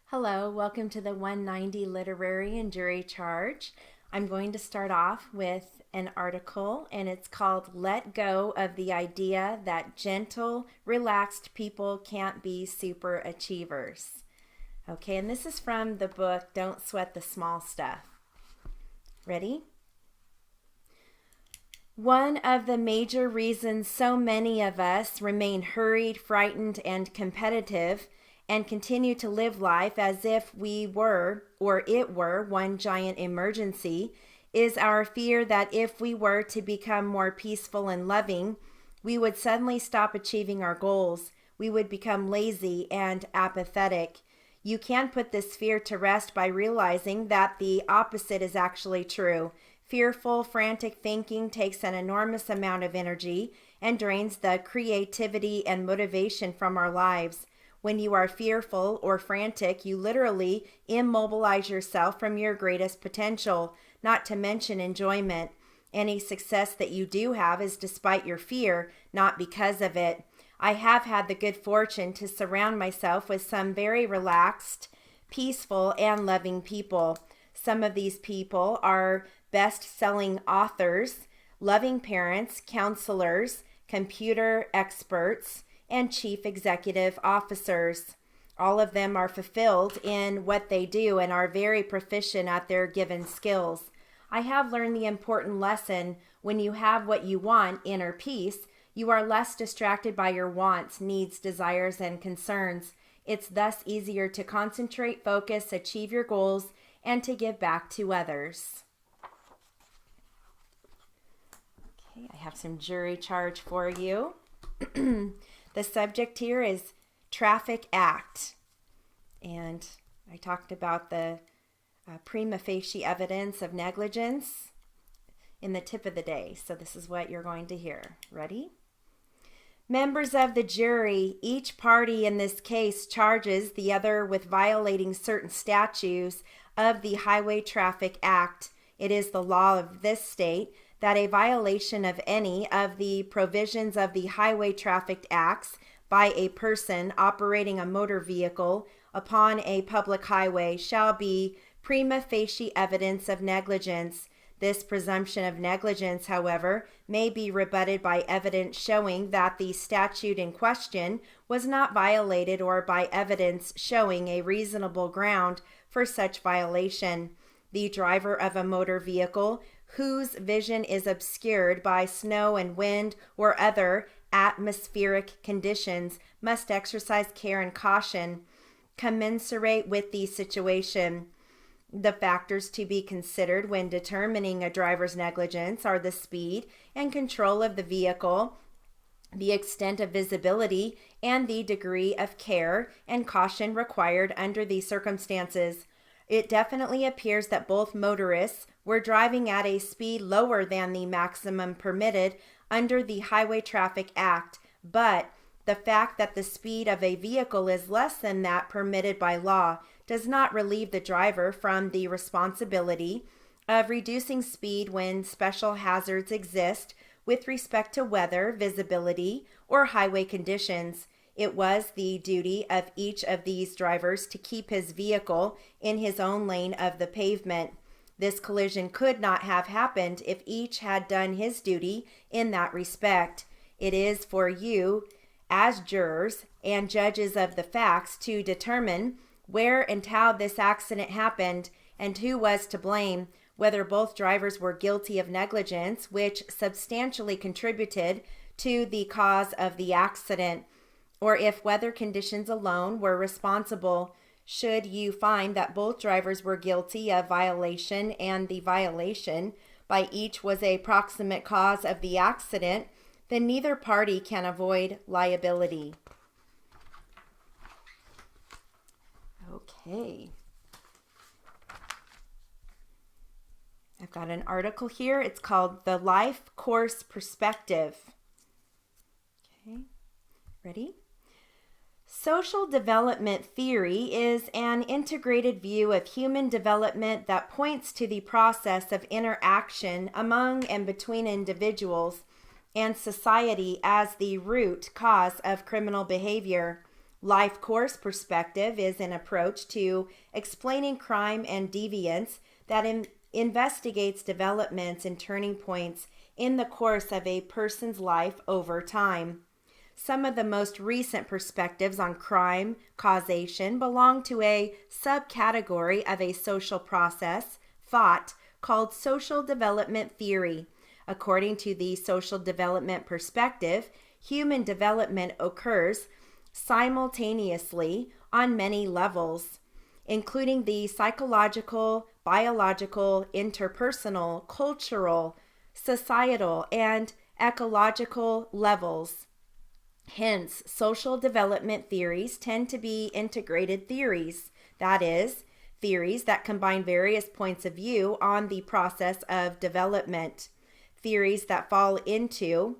Hello, welcome to the 190 Literary and Jury Charge. I'm going to start off with an article, and it's called Let Go of the Idea That Gentle, Relaxed People Can't Be Super Achievers. Okay, and this is from the book Don't Sweat the Small Stuff. Ready? One of the major reasons so many of us remain hurried, frightened, and competitive and continue to live life as if we were, or it were, one giant emergency is our fear that if we were to become more peaceful and loving, we would suddenly stop achieving our goals. We would become lazy and apathetic. You can put this fear to rest by realizing that the opposite is actually true. Fearful, frantic thinking takes an enormous amount of energy and drains the creativity and motivation from our lives. When you are fearful or frantic, you literally immobilize yourself from your greatest potential, not to mention enjoyment. Any success that you do have is despite your fear, not because of it. I have had the good fortune to surround myself with some very relaxed, peaceful, and loving people. Some of these people are best-selling authors, loving parents, counselors, computer experts, and chief executive officers. All of them are fulfilled in what they do and are very proficient at their given skills. I have learned the important lesson: when you have what you want, inner peace, you are less distracted by your wants, needs, desires, and concerns. It's thus easier to concentrate, focus, achieve your goals, and to give back to others. Okay, I have some jury charge for you. The subject here is Traffic Act. And I talked about the prima facie evidence of negligence in the tip of the day. So this is what you're going to hear. Ready? Members of the jury, each party in this case charges the other with violating certain statutes of the Highway Traffic Act. It is the law of this state that a violation of any of the provisions of the Highway Traffic Acts by a person operating a motor vehicle upon a public highway shall be prima facie evidence of negligence. This presumption of negligence, however, may be rebutted by evidence showing that the statute in question was not violated, or by evidence showing a reasonable ground for such violation. The driver of a motor vehicle whose vision is obscured by snow and wind or other atmospheric conditions must exercise care and caution commensurate with the situation. The factors to be considered when determining a driver's negligence are the speed and control of the vehicle, the extent of visibility, and the degree of care and caution required under the circumstances. It definitely appears that both motorists were driving at a speed lower than the maximum permitted under the Highway Traffic Act, but the fact that the speed of a vehicle is less than that permitted by law does not relieve the driver from the responsibility of reducing speed when special hazards exist with respect to weather, visibility, or highway conditions. It was the duty of each of these drivers to keep his vehicle in his own lane of the pavement. This collision could not have happened if each had done his duty in that respect. It is for you, as jurors and judges of the facts, to determine where and how this accident happened and who was to blame, whether both drivers were guilty of negligence, which substantially contributed to the cause of the accident, or if weather conditions alone were responsible. Should you find that both drivers were guilty of violation and the violation by each was a proximate cause of the accident, then neither party can avoid liability. Okay. I've got an article here. It's called The Life Course Perspective. Okay. Ready? Social development theory is an integrated view of human development that points to the process of interaction among and between individuals and society as the root cause of criminal behavior. Life course perspective is an approach to explaining crime and deviance that investigates developments and turning points in the course of a person's life over time. Some of the most recent perspectives on crime causation belong to a subcategory of a social process, thought, called social development theory. According to the social development perspective, human development occurs simultaneously on many levels, including the psychological, biological, interpersonal, cultural, societal, and ecological levels. Hence, social development theories tend to be integrated theories, that is, theories that combine various points of view on the process of development. Theories that fall into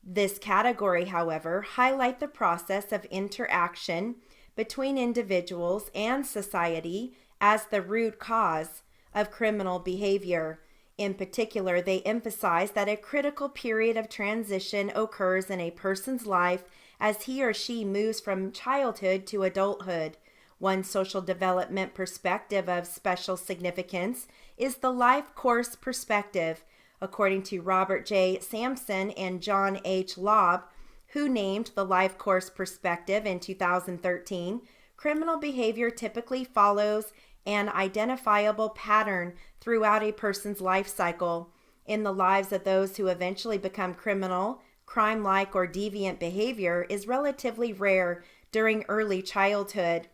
this category, however, highlight the process of interaction between individuals and society as the root cause of criminal behavior. In particular, they emphasize that a critical period of transition occurs in a person's life as he or she moves from childhood to adulthood. One social development perspective of special significance is the life course perspective. According to Robert J. Sampson and John H. Lobb, who named the life course perspective in 2013, criminal behavior typically follows an identifiable pattern throughout a person's life cycle. In the lives of those who eventually become criminal, crime-like or deviant behavior is relatively rare during early childhood,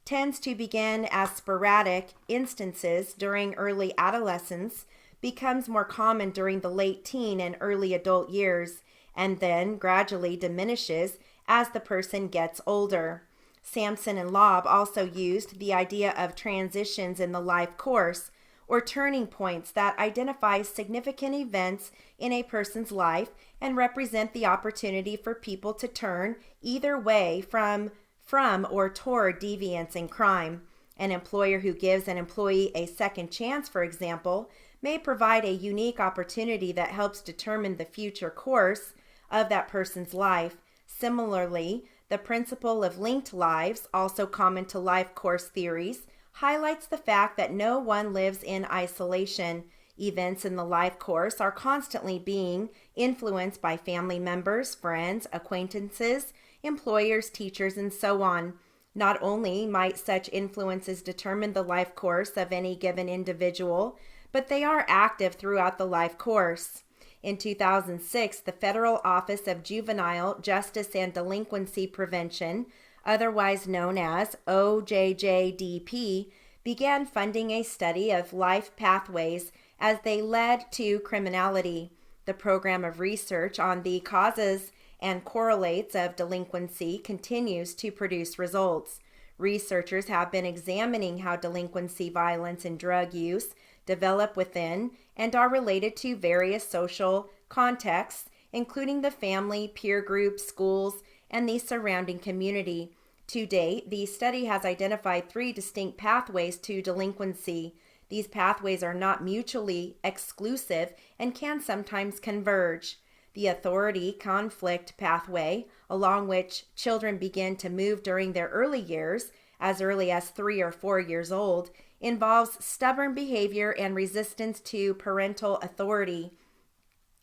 tends to begin as sporadic instances during early adolescence, becomes more common during the late teen and early adult years, and then gradually diminishes as the person gets older. Sampson and Lobb also used the idea of transitions in the life course, or turning points that identify significant events in a person's life and represent the opportunity for people to turn either way from or toward deviance and crime. An employer who gives an employee a second chance, for example, may provide a unique opportunity that helps determine the future course of that person's life. Similarly, the principle of linked lives, also common to life course theories, highlights the fact that no one lives in isolation. Events in the life course are constantly being influenced by family members, friends, acquaintances, employers, teachers, and so on. Not only might such influences determine the life course of any given individual, but they are active throughout the life course. In 2006, the Federal Office of Juvenile Justice and Delinquency Prevention, otherwise known as OJJDP, began funding a study of life pathways as they led to criminality. The program of research on the causes and correlates of delinquency continues to produce results. Researchers have been examining how delinquency, violence, and drug use develop within and are related to various social contexts, including the family, peer groups, schools, and the surrounding community. To date, the study has identified 3 distinct pathways to delinquency. These pathways are not mutually exclusive and can sometimes converge. The authority conflict pathway, along which children begin to move during their early years, as early as 3 or 4 years old, involves stubborn behavior and resistance to parental authority.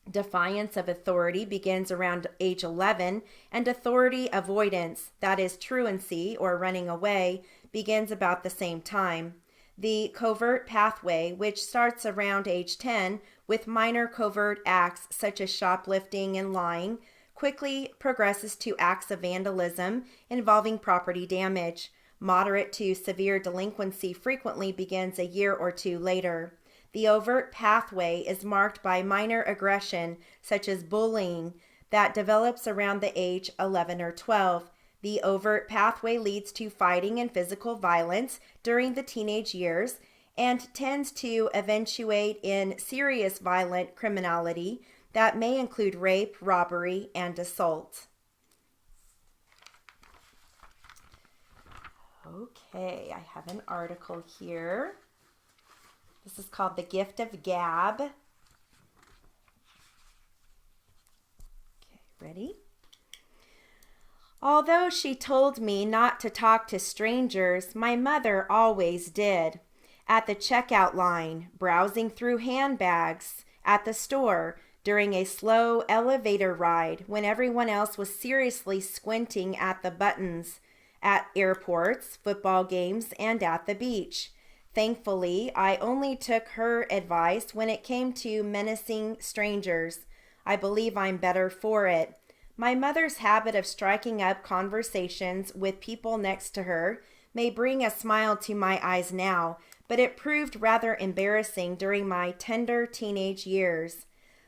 Defiance of authority begins around age 11, and authority avoidance, that is truancy or running away, begins about the same time. The covert pathway, which starts around age 10 with minor covert acts such as shoplifting and lying, quickly progresses to acts of vandalism involving property damage. Moderate to severe delinquency frequently begins a year or 2 later. The overt pathway is marked by minor aggression, such as bullying, that develops around the age 11 or 12. The overt pathway leads to fighting and physical violence during the teenage years and tends to eventuate in serious violent criminality that may include rape, robbery, and assault. Okay, I have an article here. This is called The Gift of Gab. Okay, ready? Although she told me not to talk to strangers, my mother always did. At the checkout line, browsing through handbags, at the store, during a slow elevator ride when everyone else was seriously squinting at the buttons, at airports, football games, and at the beach. Thankfully, I only took her advice when it came to menacing strangers. I believe I'm better for it. My mother's habit of striking up conversations with people next to her may bring a smile to my eyes now, but it proved rather embarrassing during my tender teenage years.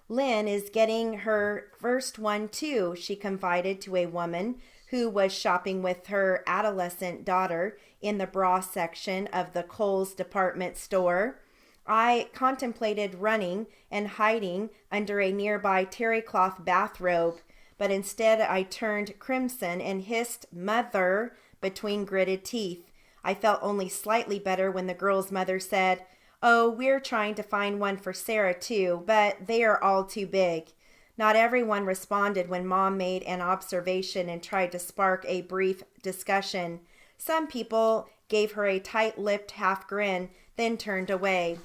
Lynn is getting her first one too, she confided to a woman who was shopping with her adolescent daughter in the bra section of the Kohl's department store. I contemplated running and hiding under a nearby terry cloth bathrobe, but instead I turned crimson and hissed "Mother" between gritted teeth. I felt only slightly better when the girl's mother said, "Oh, we're trying to find one for Sarah too, but they are all too big." Not everyone responded when Mom made an observation and tried to spark a brief discussion. Some people gave her a tight-lipped half grin, then turned away.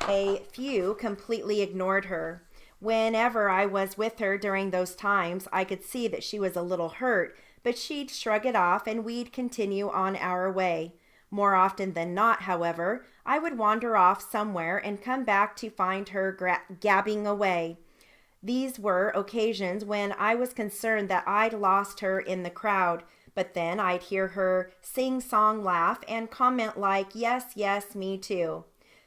A few completely ignored her. Whenever I was with her during those times, I could see that she was a little hurt, but she'd shrug it off and we'd continue on our way. More often than not, however, I would wander off somewhere and come back to find her gabbing away. These were occasions when I was concerned that I'd lost her in the crowd, but then I'd hear her sing-song laugh and comment like, "Yes, yes, me too."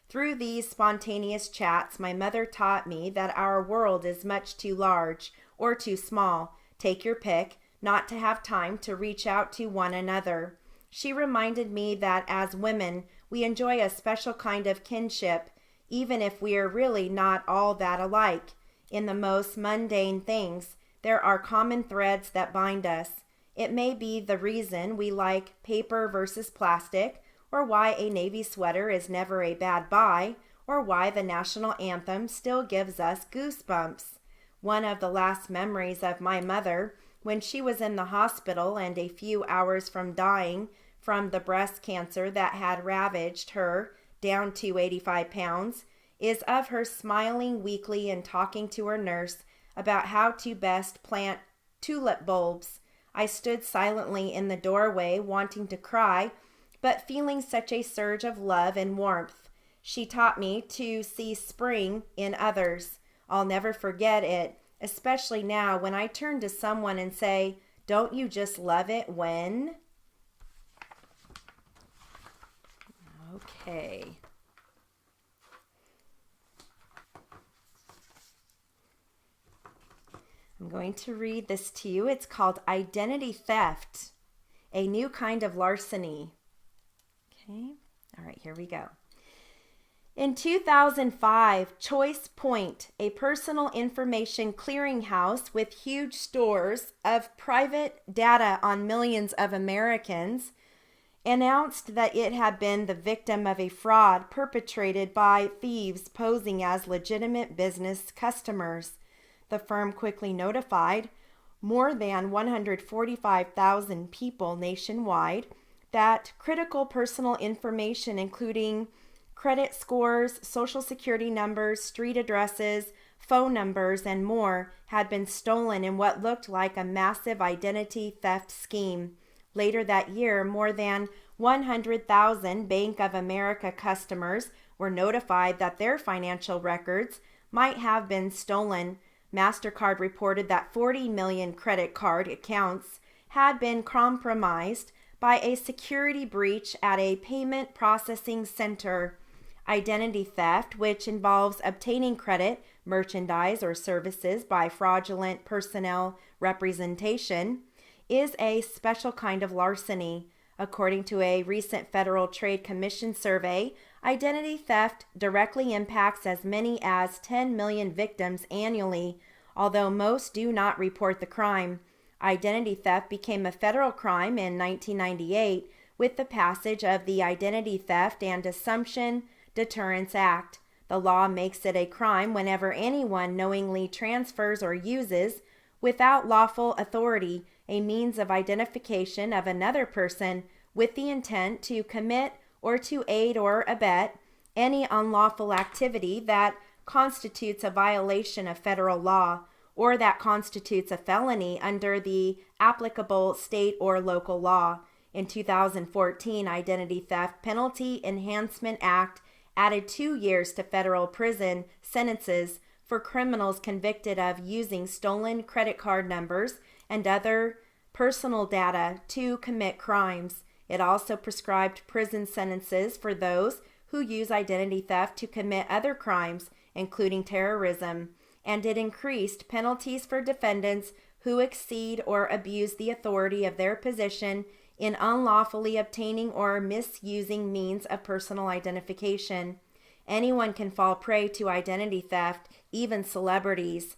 Through these spontaneous chats, my mother taught me that our world is much too large or too small, take your pick, not to have time to reach out to one another. She reminded me that as women, we enjoy a special kind of kinship, even if we are really not all that alike. In the most mundane things, there are common threads that bind us. It may be the reason we like paper versus plastic, or why a navy sweater is never a bad buy, or why the national anthem still gives us goosebumps. One of the last memories of my mother, when she was in the hospital and a few hours from dying from the breast cancer that had ravaged her down to 85 pounds, is of her smiling weakly and talking to her nurse about how to best plant tulip bulbs. I stood silently in the doorway, wanting to cry, but feeling such a surge of love and warmth. She taught me to see spring in others. I'll never forget it, especially now when I turn to someone and say, "Don't you just love it when?" Okay. I'm going to read this to you. It's called Identity Theft, a New Kind of Larceny. Okay, all right, here we go. In 2005, Choice Point, a personal information clearinghouse with huge stores of private data on millions of Americans, announced that it had been the victim of a fraud perpetrated by thieves posing as legitimate business customers. The firm quickly notified more than 145,000 people nationwide that critical personal information, including credit scores, social security numbers, street addresses, phone numbers, and more, had been stolen in what looked like a massive identity theft scheme. Later that year, more than 100,000 Bank of America customers were notified that their financial records might have been stolen. MasterCard reported that 40 million credit card accounts had been compromised by a security breach at a payment processing center. Identity theft, which involves obtaining credit, merchandise, or services by fraudulent personnel representation, is a special kind of larceny. According to a recent Federal Trade Commission survey, identity theft directly impacts as many as 10 million victims annually, although most do not report the crime. Identity theft became a federal crime in 1998 with the passage of the Identity Theft and Assumption Deterrence Act. The law makes it a crime whenever anyone knowingly transfers or uses, without lawful authority, a means of identification of another person with the intent to commit or to aid or abet any unlawful activity that constitutes a violation of federal law or that constitutes a felony under the applicable state or local law. In 2014, Identity Theft Penalty Enhancement Act added 2 years to federal prison sentences for criminals convicted of using stolen credit card numbers and other personal data to commit crimes. It also prescribed prison sentences for those who use identity theft to commit other crimes, including terrorism, and it increased penalties for defendants who exceed or abuse the authority of their position in unlawfully obtaining or misusing means of personal identification. Anyone can fall prey to identity theft, even celebrities.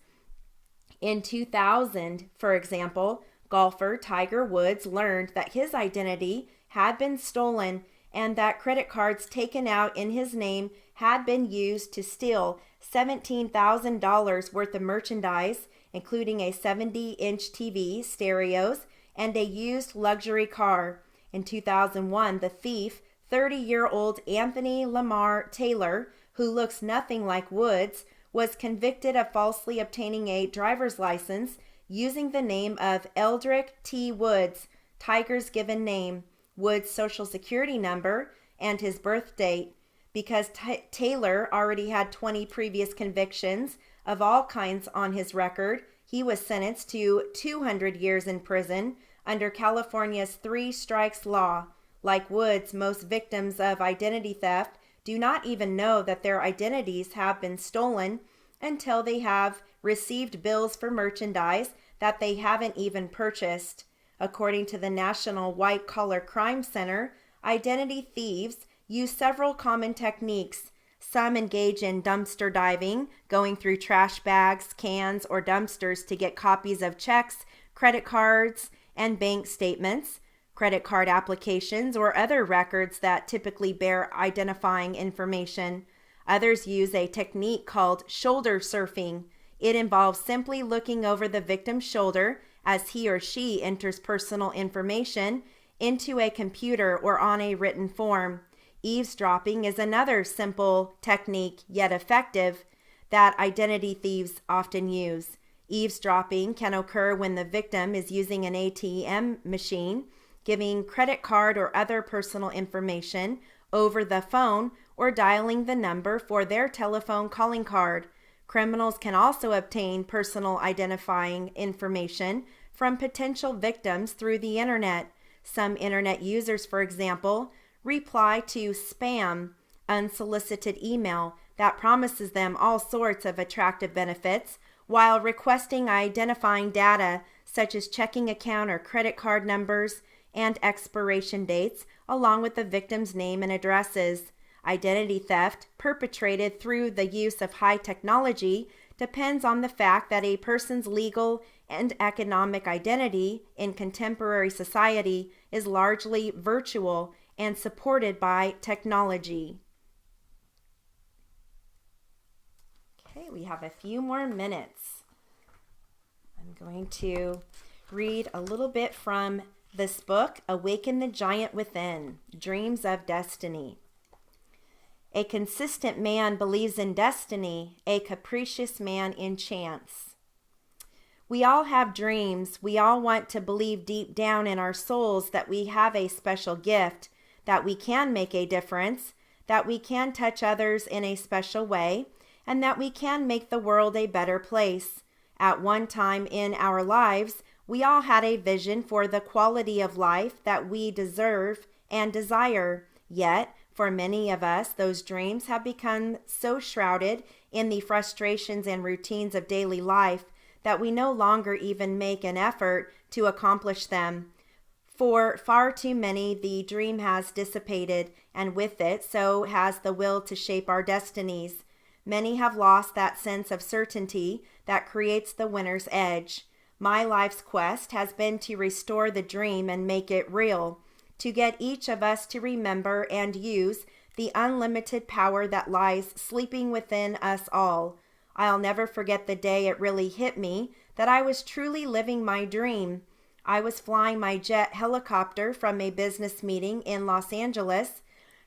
In 2000, for example, golfer Tiger Woods learned that his identity had been stolen and that credit cards taken out in his name had been used to steal $17,000 worth of merchandise, including a 70-inch TV, stereos, and a used luxury car. In 2001, the thief, 30-year-old Anthony Lamar Taylor, who looks nothing like Woods, was convicted of falsely obtaining a driver's license using the name of Eldrick T. Woods, Tiger's given name, Woods' social security number, and his birth date. Because Taylor already had 20 previous convictions of all kinds on his record, he was sentenced to 200 years in prison under California's 3 strikes law. Like Woods, most victims of identity theft do not even know that their identities have been stolen until they have received bills for merchandise that they haven't even purchased. According to the National White Collar Crime Center, identity thieves use several common techniques. Some engage in dumpster diving, going through trash bags, cans, or dumpsters to get copies of checks, credit cards, and bank statements, credit card applications, or other records that typically bear identifying information. Others use a technique called shoulder surfing. It involves simply looking over the victim's shoulder as he or she enters personal information into a computer or on a written form. Eavesdropping is another simple technique, yet effective, that identity thieves often use. Eavesdropping can occur when the victim is using an ATM machine, giving credit card or other personal information over the phone, or dialing the number for their telephone calling card. Criminals can also obtain personal identifying information from potential victims through the internet. Some internet users, for example, reply to spam, unsolicited email that promises them all sorts of attractive benefits while requesting identifying data such as checking account or credit card numbers and expiration dates, along with the victim's name and addresses. Identity theft, perpetrated through the use of high technology, depends on the fact that a person's legal and economic identity in contemporary society is largely virtual and supported by technology. Okay, we have a few more minutes. I'm going to read a little bit from this book, Awaken the Giant Within, Dreams of Destiny. A consistent man believes in destiny, a capricious man in chance. We all have dreams. We all want to believe deep down in our souls that we have a special gift, that we can make a difference, that we can touch others in a special way, and that we can make the world a better place. At one time in our lives, we all had a vision for the quality of life that we deserve and desire. Yet, for many of us, those dreams have become so shrouded in the frustrations and routines of daily life that we no longer even make an effort to accomplish them. For far too many, the dream has dissipated, and with it, so has the will to shape our destinies. Many have lost that sense of certainty that creates the winner's edge. My life's quest has been to restore the dream and make it real, to get each of us to remember and use the unlimited power that lies sleeping within us all. I'll never forget the day it really hit me that I was truly living my dream. I was flying my jet helicopter from a business meeting in Los Angeles,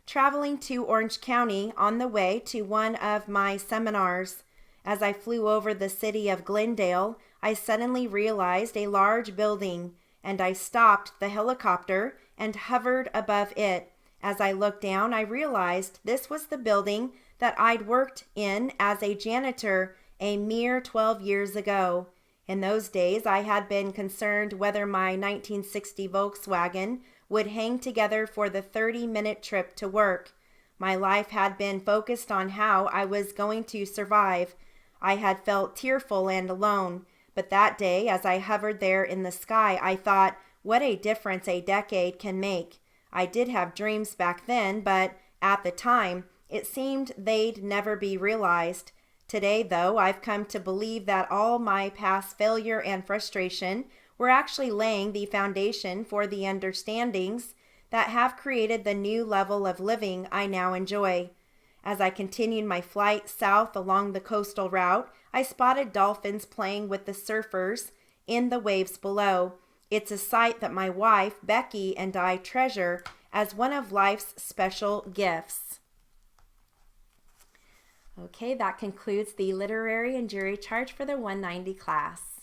traveling to Orange County on the way to one of my seminars. As I flew over the city of Glendale, I suddenly realized a large building, and I stopped the helicopter and hovered above it. As I looked down, I realized this was the building that I'd worked in as a janitor a mere 12 years ago. In those days, I had been concerned whether my 1960 Volkswagen would hang together for the 30-minute trip to work. My life had been focused on how I was going to survive. I had felt tearful and alone, but that day, as I hovered there in the sky, I thought, what a difference a decade can make. I did have dreams back then, but at the time, it seemed they'd never be realized. Today, though, I've come to believe that all my past failure and frustration were actually laying the foundation for the understandings that have created the new level of living I now enjoy. As I continued my flight south along the coastal route, I spotted dolphins playing with the surfers in the waves below. It's a sight that my wife, Becky, and I treasure as one of life's special gifts. Okay, that concludes the literary and jury charge for the 190 class.